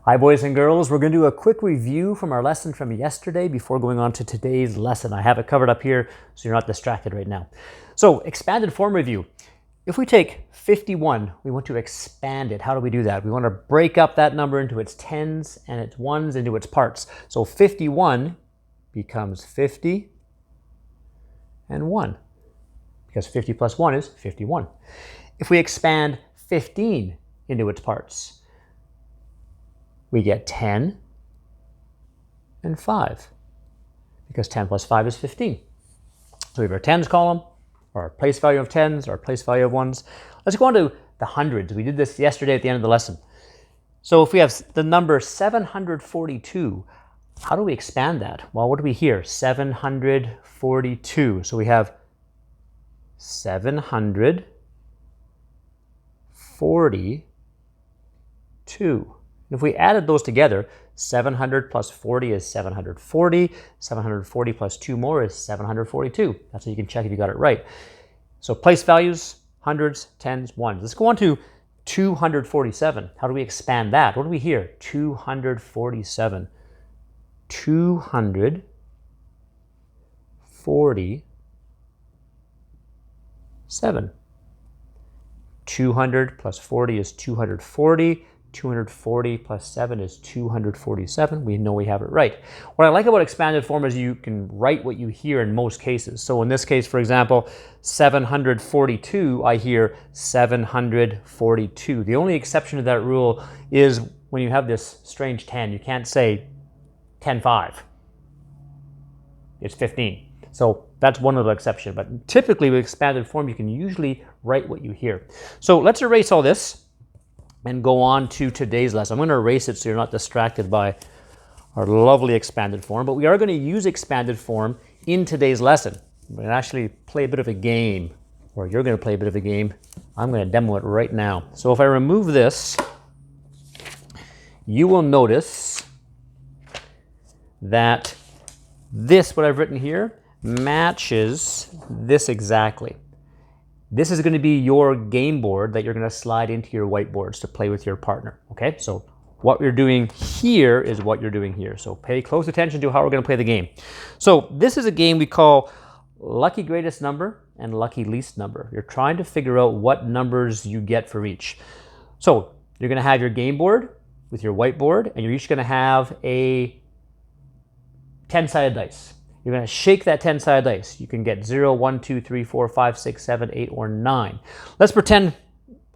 Hi boys and girls, we're going to do a quick review from our lesson from yesterday before going on to today's lesson. I have it covered up here so you're not distracted right now. So, expanded form review. If we take 51, we want to expand it. How do we do that? We want to break up that number into its tens and its ones into its parts. So 51 becomes 50 and 1 because 50 plus 1 is 51. If we expand 15 into its parts, we get 10 and 5 because 10 plus 5 is 15. So we have our tens column, our place value of tens, our place value of ones. Let's go on to the hundreds. We did this yesterday at the end of the lesson. So if we have the number 742, how do we expand that? Well, what do we hear? 742. So we have 742. If we added those together, 700 plus 40 is 740. 740 plus 2 more is 742. That's how you can check if you got it right. So place values, hundreds, tens, ones. Let's go on to 247. How do we expand that? What do we hear? 247. 247. 200 plus 40 is 240. 240 plus 7 is 247. We know we have it right. What I like about expanded form is you can write what you hear in most cases. So in this case, for example, 742, I hear 742. The only exception to that rule is when you have this strange 10. You can't say 10-5. It's 15. So that's one little exception. But typically with expanded form, you can usually write what you hear. So let's erase all this and go on to today's lesson. I'm going to erase it so you're not distracted by our lovely expanded form, but we are going to use expanded form in today's lesson. We're going to actually play a bit of a game, or you're going to play a bit of a game. I'm going to demo it right now. So if I remove this, you will notice that this, what I've written here, matches this exactly. This is going to be your game board that you're going to slide into your whiteboards to play with your partner, okay? So what you're doing here is what you're doing here. So pay close attention to how we're going to play the game. So this is a game we call lucky greatest number and lucky least number. You're trying to figure out what numbers you get for each. So you're going to have your game board with your whiteboard, and you're each going to have a 10-sided dice. You're going to shake that 10-sided dice. You can get 0, 1, 2, 3, 4, 5, 6, 7, 8, or 9. Let's pretend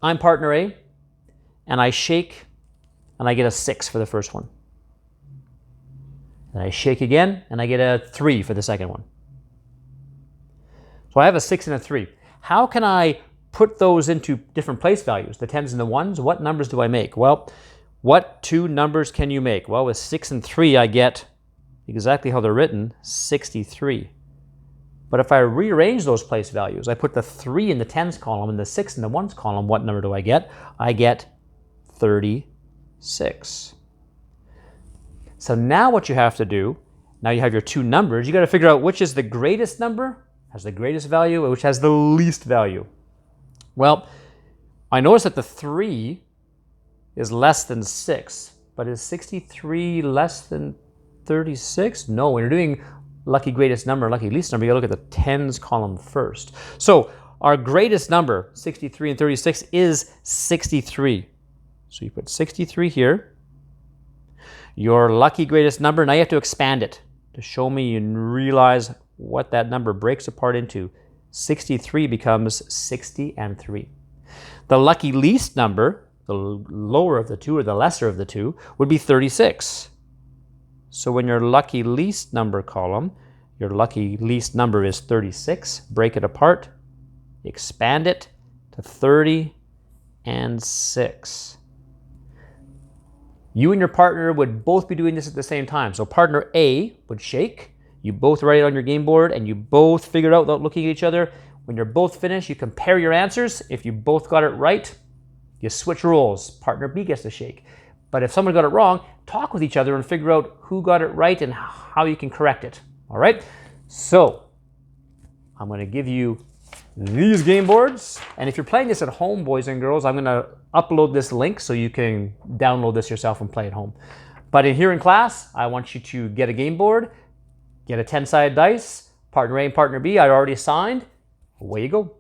I'm partner A, and I shake, and I get a 6 for the first one. And I shake again, and I get a 3 for the second one. So I have a 6 and a 3. How can I put those into different place values, the 10s and the 1s? What numbers do I make? Well, what two numbers can you make? Well, with 6 and 3, I get exactly how they're written, 63. But if I rearrange those place values, I put the 3 in the tens column and the 6 in the ones column, what number do I get? I get 36. So now what you have to do, now you have your two numbers, you got to figure out which is the greatest number, has the greatest value, and which has the least value. Well, I notice that the 3 is less than 6, but is 63 less than 36? No, when you're doing lucky greatest number, lucky least number, you gotta look at the tens column first. So our greatest number, 63 and 36, is 63. So you put 63 here. Your lucky greatest number, now you have to expand it to show me and realize what that number breaks apart into. 63 becomes 60 and 3. The lucky least number, the lower of the two or the lesser of the two, would be 36. So when your lucky least number column, your lucky least number is 36, break it apart, expand it to 30 and 6. You and your partner would both be doing this at the same time. So partner A would shake, you both write it on your game board, and you both figure it out without looking at each other. When you're both finished, you compare your answers. If you both got it right, you switch roles. Partner B gets to shake. But if someone got it wrong, talk with each other and figure out who got it right and how you can correct it. All right? So I'm going to give you these game boards. And if you're playing this at home, boys and girls, I'm going to upload this link so you can download this yourself and play at home. But here in class, I want you to get a game board, get a 10-sided dice, partner A and partner B, I already assigned. Away you go.